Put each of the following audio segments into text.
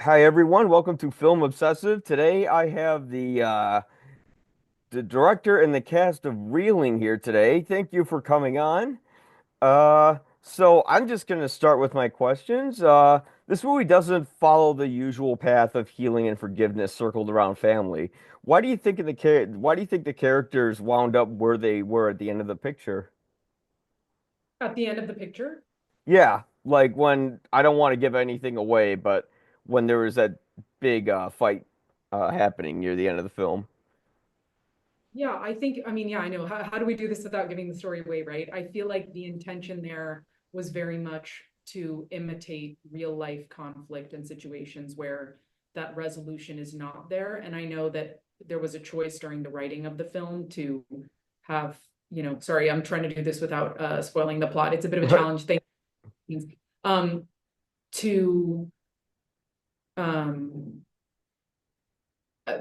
Hi everyone, welcome to Film Obsessive. Today I have the director and the cast of Reeling here today. Thank you for coming on. So I'm just gonna start with my questions. This movie doesn't follow the usual path of healing and forgiveness circled around family. Why do you think the characters wound up where they were at the end of the picture? At the end of the picture. Yeah, like when I don't want to give anything away, but when there was that big fight happening near the end of the film. Yeah, I mean, yeah, I know. How do we do this without giving the story away, right? I feel like the intention there was very much to imitate real life conflict and situations where that resolution is not there. And I know that there was a choice during the writing of the film to have, sorry, I'm trying to do this without spoiling the plot. It's a bit of a challenge thing. Um, to um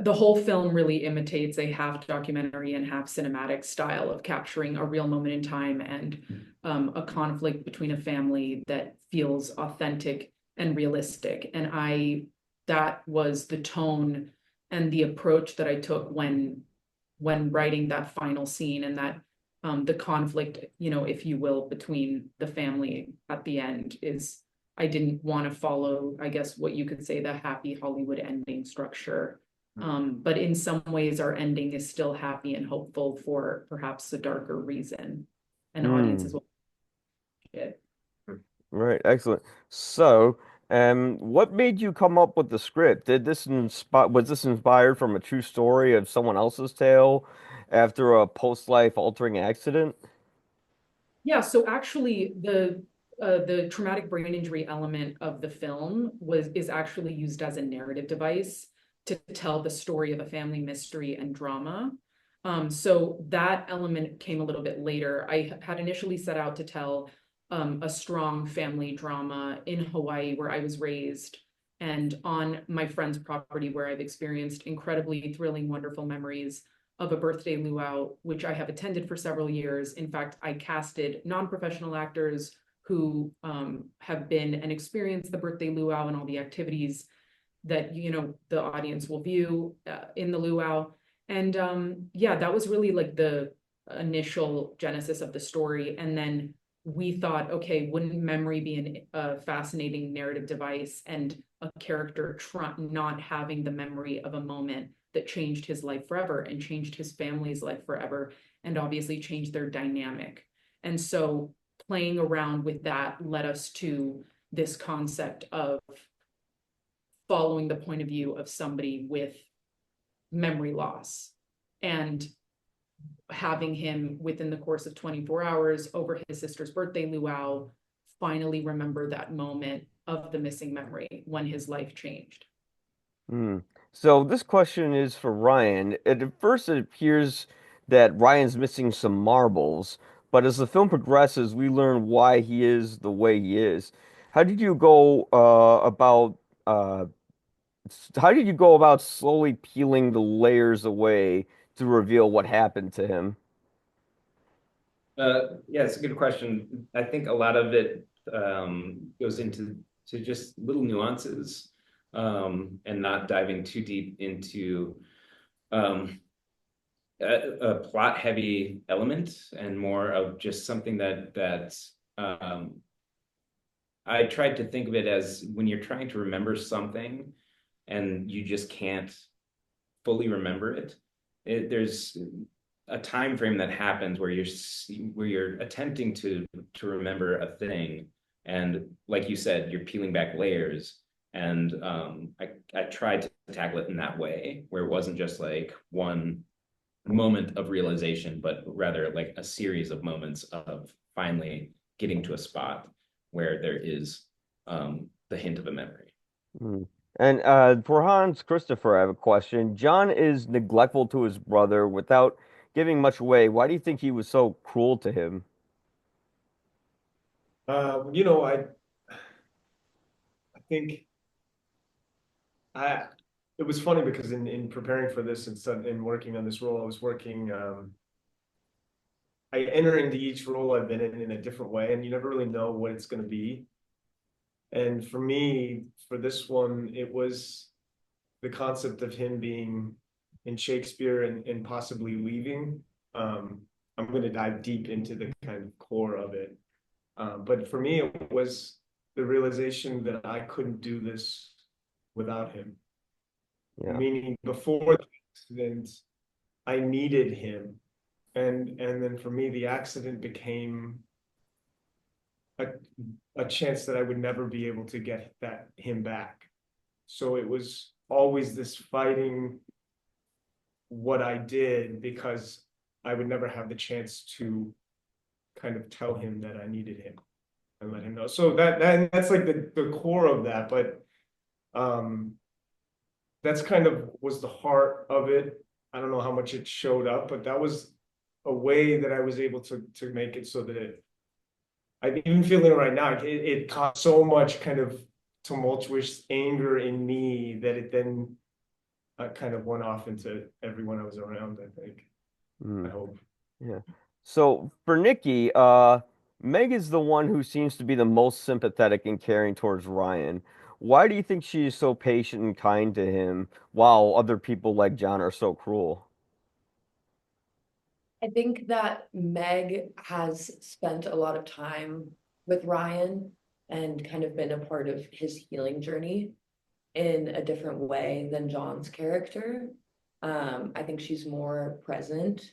the whole film really imitates a half documentary and half cinematic style of capturing a real moment in time and a conflict between a family that feels authentic and realistic. And that was the tone and the approach that I took when writing that final scene and that the conflict, if you will, between the family at the end is I didn't want to follow, I guess, what you could say the happy Hollywood ending structure, but in some ways, our ending is still happy and hopeful for perhaps a darker reason, and audiences Hmm. will watch it. Right. Excellent. So, what made you come up with the script? Was this inspired from a true story of someone else's tale after a post-life altering accident? Yeah, so actually, the traumatic brain injury element of the film is actually used as a narrative device to tell the story of a family mystery and drama. So that element came a little bit later. I had initially set out to tell a strong family drama in Hawaii, where I was raised, and on my friend's property, where I've experienced incredibly thrilling, wonderful memories of a birthday luau, which I have attended for several years. In fact, I casted non-professional actors who have been and experienced the birthday luau and all the activities that the audience will view in the luau. And yeah, that was really like the initial genesis of the story. And then we thought, okay, wouldn't memory be a fascinating narrative device and a character not having the memory of a moment that changed his life forever and changed his family's life forever and obviously changed their dynamic. And so playing around with that led us to this concept of following the point of view of somebody with memory loss and having him within the course of 24 hours over his sister's birthday luau finally remember that moment of the missing memory when his life changed. Hmm. So this question is for Ryan. At first, it appears that Ryan's missing some marbles, but as the film progresses, we learn why he is the way he is. How did you go uh, how did you go about slowly peeling the layers away to reveal what happened to him? Yeah, it's a good question. I think a lot of it goes into just little nuances, and not diving too deep into um, a plot-heavy element, and more of just something that I tried to think of it as when you're trying to remember something and you just can't fully remember it. There's a time frame that happens where you're attempting to remember a thing, and like you said, you're peeling back layers. And I tried to tackle it in that way, where it wasn't just like one moment of realization, but rather like a series of moments of finally getting to a spot where there is the hint of a memory. Hmm. And for Hans Christopher, I have a question. John is neglectful to his brother without giving much away. Why do you think he was so cruel to him? I think I it was funny because in preparing for this and in working on this role, I was working. I enter into each role I've been in a different way, and you never really know what it's going to be. And for me, for this one, it was the concept of him being in Shakespeare and possibly leaving. Um, I'm going to dive deep into the kind of core of it. But for me, it was the realization that I couldn't do this without him. Yeah. Meaning, before the accident, I needed him, and then for me, the accident became a a chance that I would never be able to get that him back. So it was always this fighting what I did because I would never have the chance to kind of tell him that I needed him and let him know. So that's like the core of that, but um that's kind of was the heart of it. I don't know how much it showed up, but that was a way that I was able to make it so that I'm even feeling it right now. It caused so much kind of tumultuous anger in me that it then kind of went off into everyone I was around, I think. I Mm, hope. yeah. So for Nikki, Meg is the one who seems to be the most sympathetic and caring towards Ryan. Why do you think she is so patient and kind to him while other people like John are so cruel? I think that Meg has spent a lot of time with Ryan and kind of been a part of his healing journey in a different way than John's character. I think she's more present,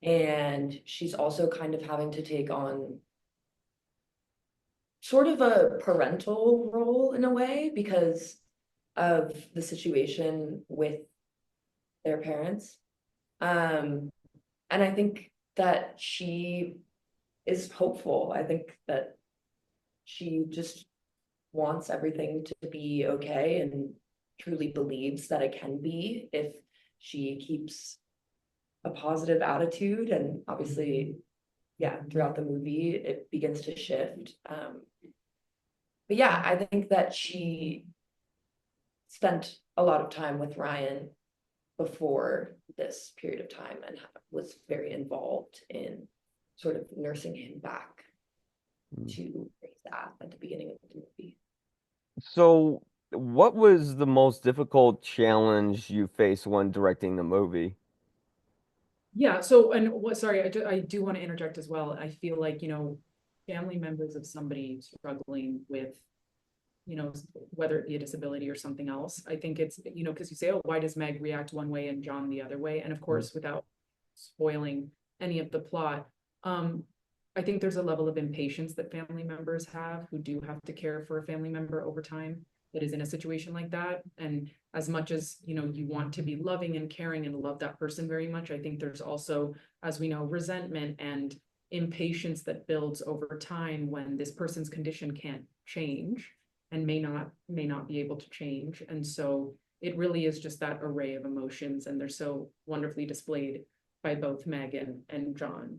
and she's also kind of having to take on sort of a parental role in a way because of the situation with their parents. Um, and I think that she is hopeful. I think that she just wants everything to be okay and truly believes that it can be if she keeps a positive attitude. And obviously, yeah, throughout the movie, it begins to shift. But yeah, I think that she spent a lot of time with Ryan before this period of time and was very involved in sort of nursing him back Mm. to raise that at the beginning of the movie. So, what was the most difficult challenge you faced when directing the movie? Yeah, so, and what, sorry, I do want to interject as well. I feel like, family members of somebody struggling with, whether it be a disability or something else. I think it's, because you say, oh, why does Meg react one way and John the other way? And of Mm. course, without spoiling any of the plot, I think there's a level of impatience that family members have who do have to care for a family member over time that is in a situation like that. And as much as, you want to be loving and caring and love that person very much, I think there's also, as we know, resentment and impatience that builds over time when this person's condition can't change and may not be able to change. And so it really is just that array of emotions, and they're so wonderfully displayed by both Megan and John's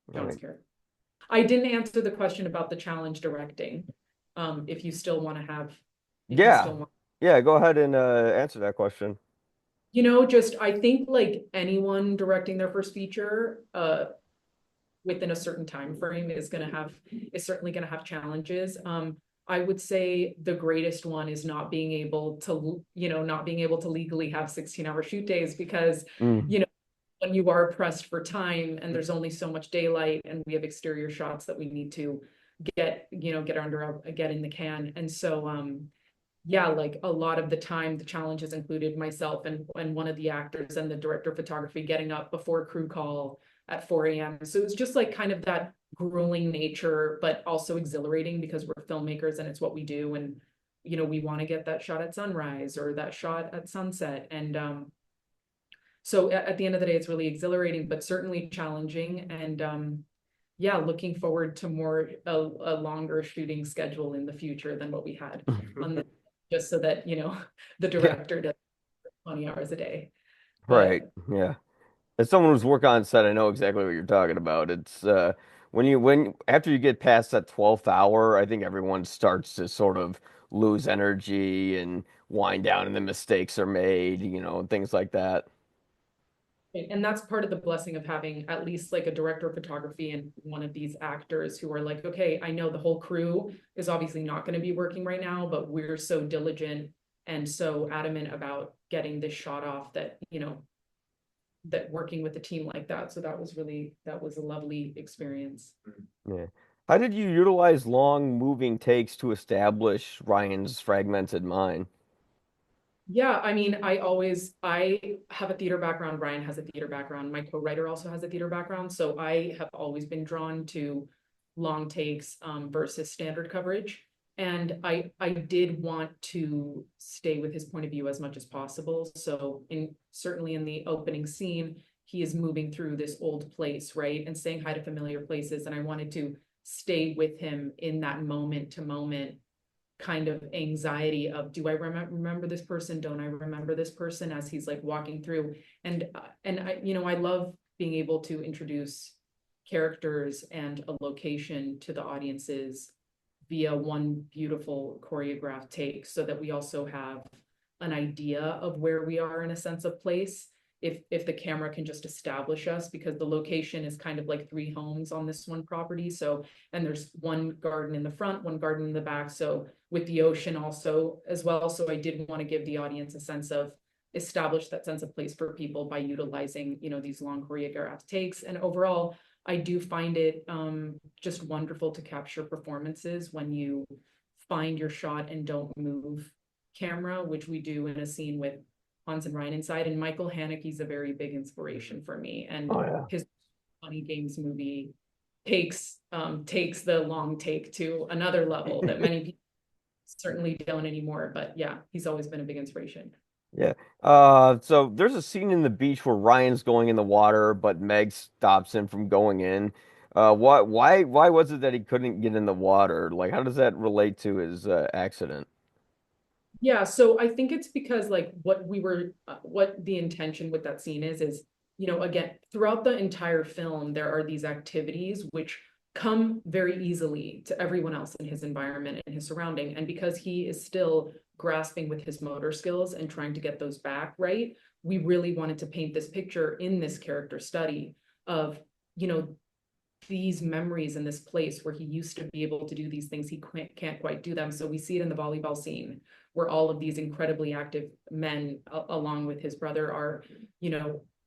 Right. character. I didn't answer the question about the challenge directing. If you still want to have, if you Yeah. still want, Yeah, go ahead and answer that question. just I think like anyone directing their first feature, within a certain time frame is certainly gonna have challenges. I would say the greatest one is not being able to legally have 16-hour shoot days because, Mm. when you are pressed for time and there's only so much daylight and we have exterior shots that we need to get in the can. And so yeah, like a lot of the time the challenges included myself and one of the actors and the director of photography getting up before crew call at 4 a.m. So it was just like kind of that grueling nature, but also exhilarating because we're filmmakers and it's what we do. And, we want to get that shot at sunrise or that shot at sunset. And so at the end of the day, it's really exhilarating, but certainly challenging. And yeah, looking forward to a longer shooting schedule in the future than what we had on the, just so that, the Yeah, director does 20 hours a day. right. But Yeah. As someone who's worked on set, I know exactly what you're talking about. It's when after you get past that 12th hour, I think everyone starts to sort of lose energy and wind down and the mistakes are made, and things like that. And that's part of the blessing of having at least like a director of photography and one of these actors who are like, okay, I know the whole crew is obviously not going to be working right now, but we're so diligent and so adamant about getting this shot off that, that working with a team like that. So that was a lovely experience. Yeah. How did you utilize long moving takes to establish Ryan's fragmented mind? Yeah, I mean, I have a theater background. Ryan has a theater background. My co-writer also has a theater background. So I have always been drawn to long takes versus standard coverage. And I did want to stay with his point of view as much as possible. So certainly in the opening scene, he is moving through this old place, right? And saying hi to familiar places. And I wanted to stay with him in that moment to moment kind of anxiety of, do I remember this person, don't I remember this person, as he's like walking through. And I love being able to introduce characters and a location to the audiences via one beautiful choreographed take, so that we also have an idea of where we are in a sense of place. If the camera can just establish us, because the location is kind of like three homes on this one property. So, and there's one garden in the front, one garden in the back. So with the ocean also as well. So I did want to give the audience a sense of, establish that sense of place for people by utilizing, these long choreographed takes. And overall, I do find it just wonderful to capture performances when you find your shot and don't move camera, which we do in a scene with Hans and Ryan inside. And Michael Haneke's a very big inspiration for me. And Oh yeah. his Funny Games movie takes the long take to another level that many people certainly don't anymore. But yeah, he's always been a big inspiration. Yeah. So there's a scene in the beach where Ryan's going in the water, but Meg stops him from going in. Why was it that he couldn't get in the water? Like, how does that relate to his accident? Yeah, so I think it's because like what the intention with that scene is, again, throughout the entire film, there are these activities which come very easily to everyone else in his environment and his surrounding. And because he is still grasping with his motor skills and trying to get those back, right? We really wanted to paint this picture in this character study of, you know, these memories in this place where he used to be able to do these things, he can't quite do them. So we see it in the volleyball scene where all of these incredibly active men, along with his brother, are,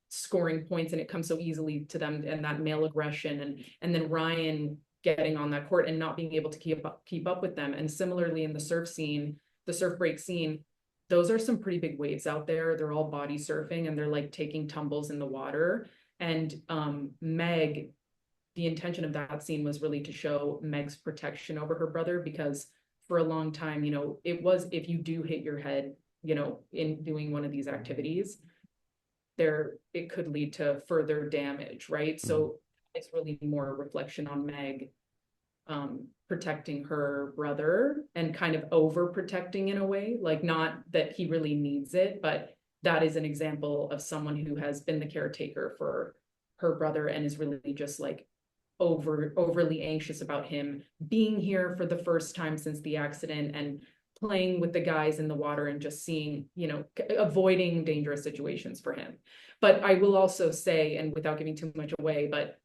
scoring points, and it comes so easily to them, and that male aggression, and then Ryan getting on that court and not being able to keep up with them. And similarly in the surf scene, the surf break scene, those are some pretty big waves out there. They're all body surfing and they're like taking tumbles in the water. And Meg, the intention of that scene was really to show Meg's protection over her brother, because for a long time, it was, if you do hit your head, in doing one of these activities, it could lead to further damage, right? Mhm. So it's really more a reflection on Meg protecting her brother and kind of overprotecting in a way, like not that he really needs it, but that is an example of someone who has been the caretaker for her brother and is really just like overly anxious about him being here for the first time since the accident, and playing with the guys in the water and just seeing, avoiding dangerous situations for him. But I will also say, and without giving too much away, but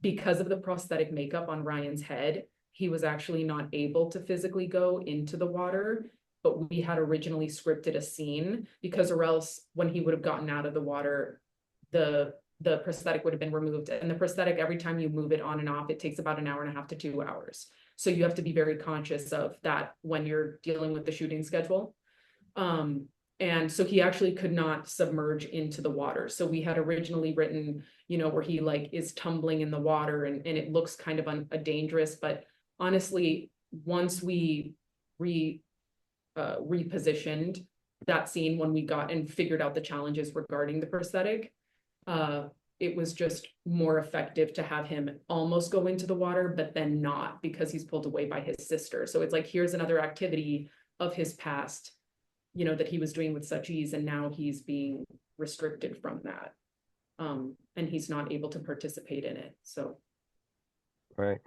because of the prosthetic makeup on Ryan's head, he was actually not able to physically go into the water. But we had originally scripted a scene, because or else when he would have gotten out of the water, the the prosthetic would have been removed. And the prosthetic, every time you move it on and off, it takes about an hour and a half to 2 hours. So you have to be very conscious of that when you're dealing with the shooting schedule. Um, and so he actually could not submerge into the water. So we had originally written, where he like is tumbling in the water, and it looks kind of a dangerous, but honestly, once we repositioned that scene, when we got and figured out the challenges regarding the prosthetic, uh, it was just more effective to have him almost go into the water, but then not, because he's pulled away by his sister. So it's like, here's another activity of his past, that he was doing with such ease, and now he's being restricted from that. And he's not able to participate in it. So Right.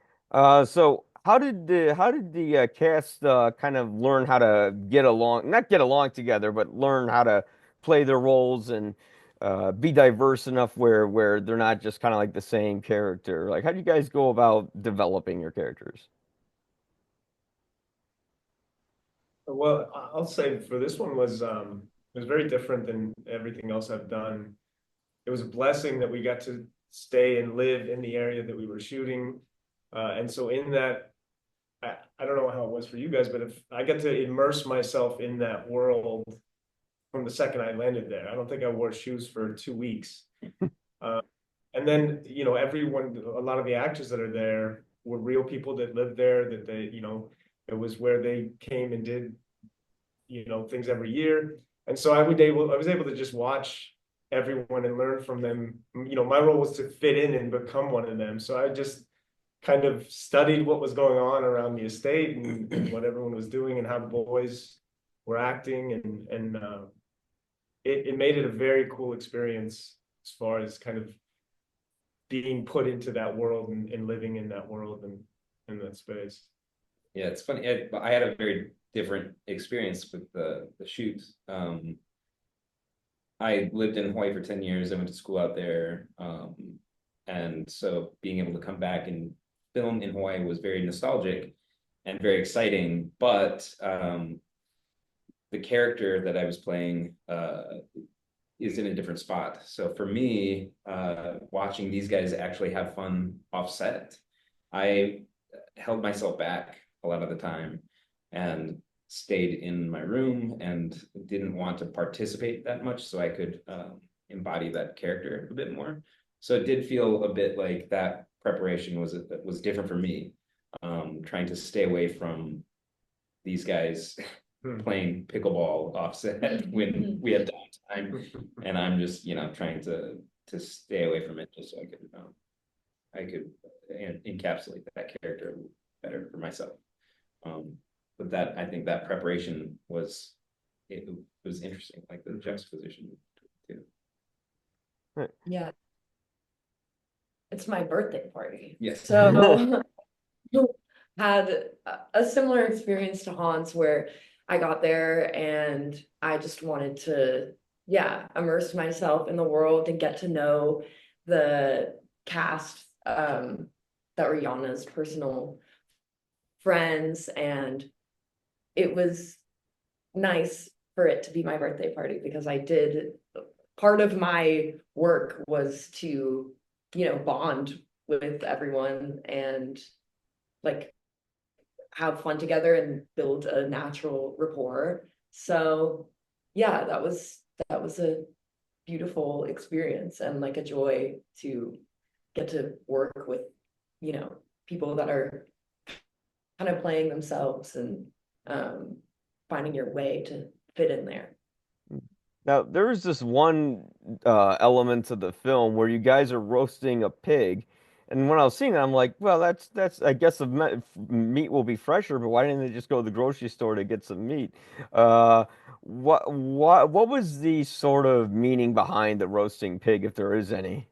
So how did the cast kind of learn how to get along, not get along together, but learn how to play their roles and be diverse enough where they're not just kind of like the same character? Like, how do you guys go about developing your characters? Well, I'll say for this one was very different than everything else I've done. It was a blessing that we got to stay and live in the area that we were shooting. And so in that, I don't know how it was for you guys, but if I got to immerse myself in that world from the second I landed there. I don't think I wore shoes for 2 weeks. And then, you know, a lot of the actors that are there were real people that lived there, that they, you know, it was where they came and did, you know, things every year. And so I was able to just watch everyone and learn from them. You know, my role was to fit in and become one of them. So I just kind of studied what was going on around the estate and what everyone was doing and how the boys were acting, and it made it a very cool experience as far as kind of being put into that world and living in that world and in that space. Yeah, it's funny. I had a very different experience with the shoot. I lived in Hawaii for 10 years. I went to school out there. And so being able to come back and film in Hawaii was very nostalgic and very exciting. But the character that I was playing is in a different spot. So for me, watching these guys actually have fun offset, I held myself back a lot of the time and stayed in my room and didn't want to participate that much so I could embody that character a bit more. So it did feel a bit like that preparation was different for me, trying to stay away from these guys playing pickleball offset when we had downtime, and I'm just, you know, trying to stay away from it just so I could encapsulate that character better for myself. But that, I think that preparation was interesting, like the juxtaposition too. Yeah, it's my birthday party. Yes. So had a similar experience to Hans where I got there and I just wanted to, yeah, immerse myself in the world and get to know the cast that were Yana's personal friends. And it was nice for it to be my birthday party because part of my work was to, you know, bond with everyone and like have fun together and build a natural rapport. So yeah, that was a beautiful experience and like a joy to get to work with, you know, people that are kind of playing themselves and finding your way to fit in there. Now, there is this one element to the film where you guys are roasting a pig, and when I was seeing it, I'm like, well, that's I guess the meat will be fresher, but why didn't they just go to the grocery store to get some meat? What was the sort of meaning behind the roasting pig, if there is any?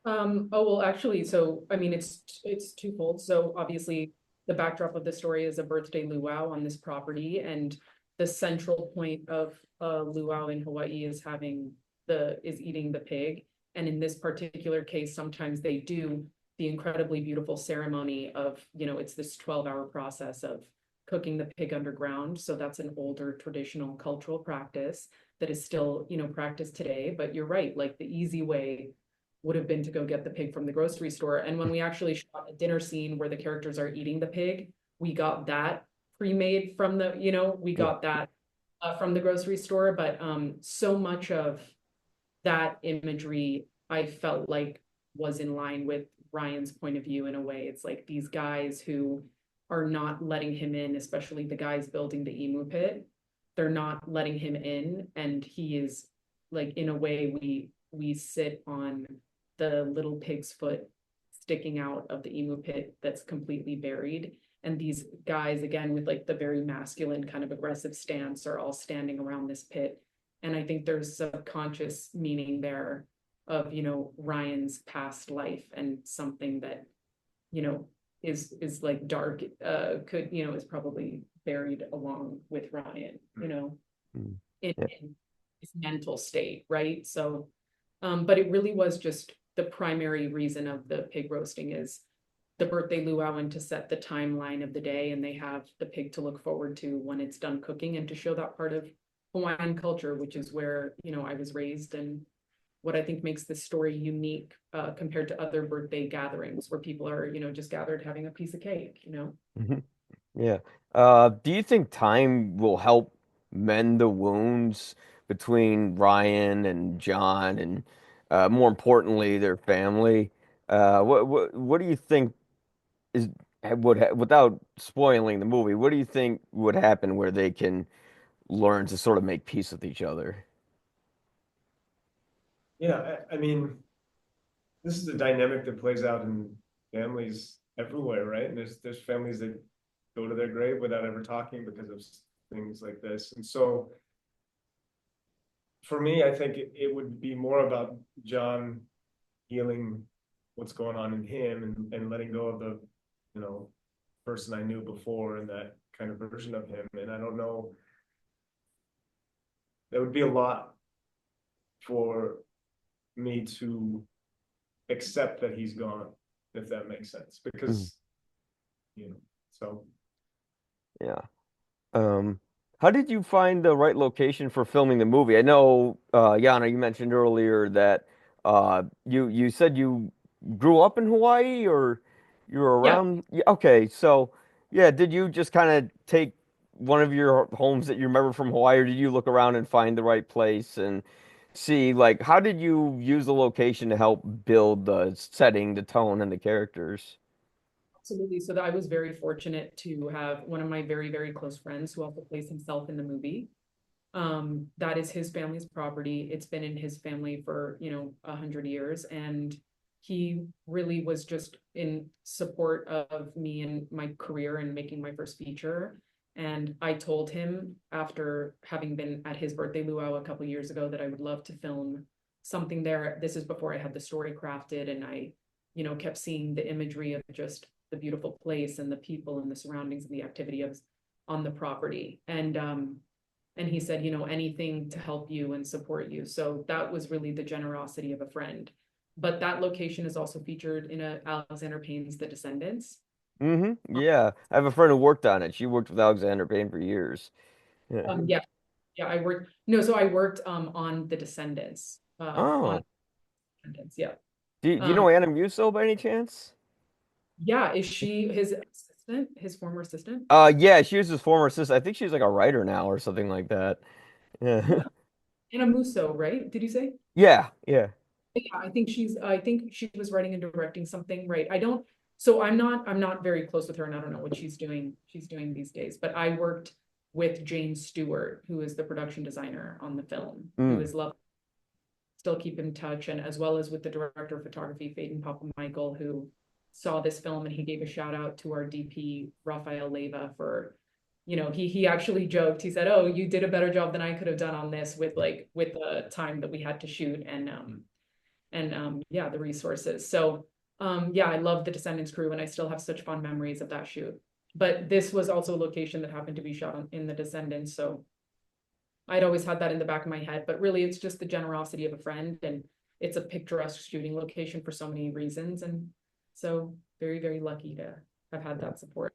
Oh, well, actually, so I mean, it's twofold. So obviously, the backdrop of the story is a birthday luau on this property, and the central point of luau in Hawaii is eating the pig. And in this particular case, sometimes they do the incredibly beautiful ceremony of, you know, it's this 12-hour process of cooking the pig underground. So that's an older traditional cultural practice that is still, you know, practiced today. But you're right, like the easy way would have been to go get the pig from the grocery store. And when we actually shot a dinner scene where the characters are eating the pig, we got that pre-made from the, you know, we got that from the grocery store. But so much of that imagery, I felt like was in line with Ryan's point of view in a way. It's like these guys who are not letting him in, especially the guys building the emu pit. They're not letting him in, and he is like, in a way, we sit on the little pig's foot sticking out of the emu pit that's completely buried. And these guys, again, with like the very masculine kind of aggressive stance, are all standing around this pit. And I think there's subconscious meaning there of, you know, Ryan's past life and something that, you know, is like dark, is probably buried along with Ryan, you know, Mm. in, Yeah. his mental state, right? So, but it really was just the primary reason of the pig roasting is the birthday luau and to set the timeline of the day, and they have the pig to look forward to when it's done cooking and to show that part of Hawaiian culture, which is where, I was raised and what I think makes this story unique compared to other birthday gatherings where people are, just gathered having a piece of cake. Mhm. Yeah. Do you think time will help mend the wounds between Ryan and John and more importantly their family? What do you think is without spoiling the movie, what do you think would happen where they can learn to sort of make peace with each other? Yeah, I mean, this is a dynamic that plays out in families everywhere, right? And there's families that go to their grave without ever talking because of things like this. And so for me, I think it would be more about John healing what's going on in him and letting go of the, you know, person I knew before and that kind of version of him. And I don't know, that would be a lot for me to accept that he's gone, if that makes sense. Mhm. Because, so Yeah. Um, how did you find the right location for filming the movie? I know, Yana, you mentioned earlier that you said you grew up in Hawaii or you were Yeah. around. Yeah, okay, so yeah, did you just kind of take one of your homes that you remember from Hawaii, or did you look around and find the right place and see like how did you use the location to help build the setting, the tone, and the characters? Absolutely. So that I was very fortunate to have one of my very, very close friends who also plays himself in the movie. That is his family's property. It's been in his family for, 100 years. And he really was just in support of me and my career and making my first feature. And I told him after having been at his birthday luau a couple years ago that I would love to film something there. This is before I had the story crafted and I, kept seeing the imagery of just the beautiful place and the people and the surroundings and the activity of on the property. And he said, anything to help you and support you. So that was really the generosity of a friend. But that location is also featured in Alexander Payne's The Descendants. Yeah, I have a friend who worked on it. She worked with Alexander Payne for years. Yeah. Yeah, yeah, I worked on The Descendants, on Oh, Descendants, yeah. do you Um, know Anna Musso by any chance? yeah, is she his assistant, his former assistant? Yeah, she was his former assistant. I think she's like a writer now or something like that. Yeah. Yeah. Anna Musso, right? Did you say? Yeah, yeah. Yeah, I think she was writing and directing something, right? I'm not very close with her and I don't know what she's doing these days, but I worked with Jane Stewart, who is the production designer on the film, who Mm. is lovely. Still keep in touch, and as well as with the director of photography, Faden Papa Michael, who saw this film and he gave a shout out to our DP, Rafael Leva, for, he actually joked, he said, "Oh, you did a better job than I could have done on this with the time that we had to shoot and yeah, the resources." So yeah, I love the Descendants crew and I still have such fond memories of that shoot. But this was also a location that happened to be shot in the Descendants. So I'd always had that in the back of my head, but really it's just the generosity of a friend and it's a picturesque shooting location for so many reasons. And so very, very lucky to have had that support.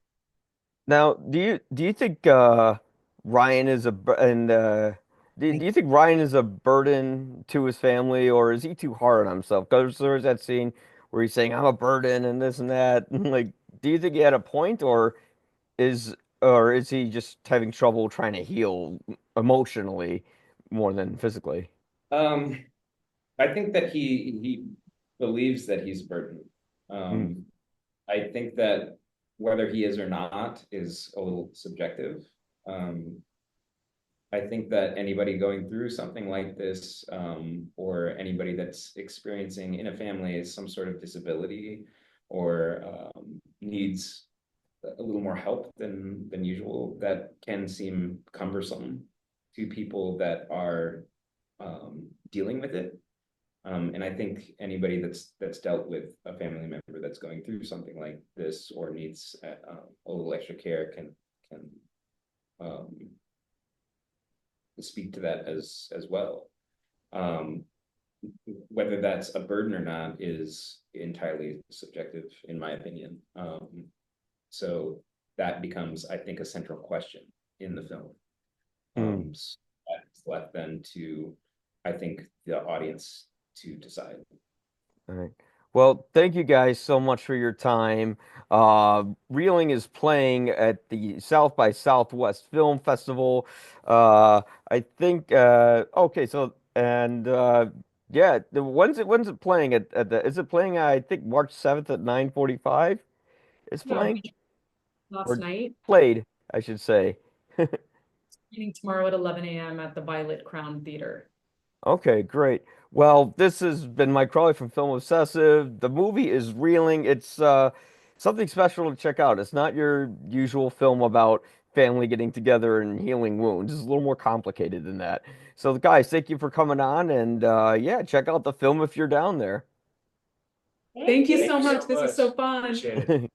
Now, do you think Ryan is a and do you think Ryan is a burden to his family, or is he too hard on himself? Because there's that scene where he's saying, "I'm a burden" and this and that. Like, do you think he had a point, is or is he just having trouble trying to heal emotionally more than physically? Um, I think that he believes that he's a burden. Mm, Um, I think that whether he is or not is a little subjective. Um, I think that anybody going through something like this, or anybody that's experiencing in a family some sort of disability or needs a little more help than usual, that can seem cumbersome to people that are dealing with it. And I think anybody that's dealt with a family member that's going through something like this or needs a little extra care can um, speak to that as well. Um, whether that's a burden or not is entirely subjective, in my opinion. So that becomes, I think, a central question in the film. Hmm. So that's left then to, I think, the audience to decide. All right. Well, thank you guys so much for your time. Reeling is playing at the South by Southwest Film Festival. I think okay, so and yeah, when's it playing at the is it playing I think March 7th at 9:45? It's Yeah, playing we last or night, played, I should say. meeting tomorrow at 11 a.m. at the Violet Crown Theater. Okay, great. Well, this has been Mike Crawley from Film Obsessive. The movie is Reeling. It's something special to check out. It's not your usual film about family getting together and healing wounds. It's a little more complicated than that. So, guys, thank you for coming on, and yeah, check out the film if you're down there. Thank you Thank so you much. so This was much. so fun. Appreciate it.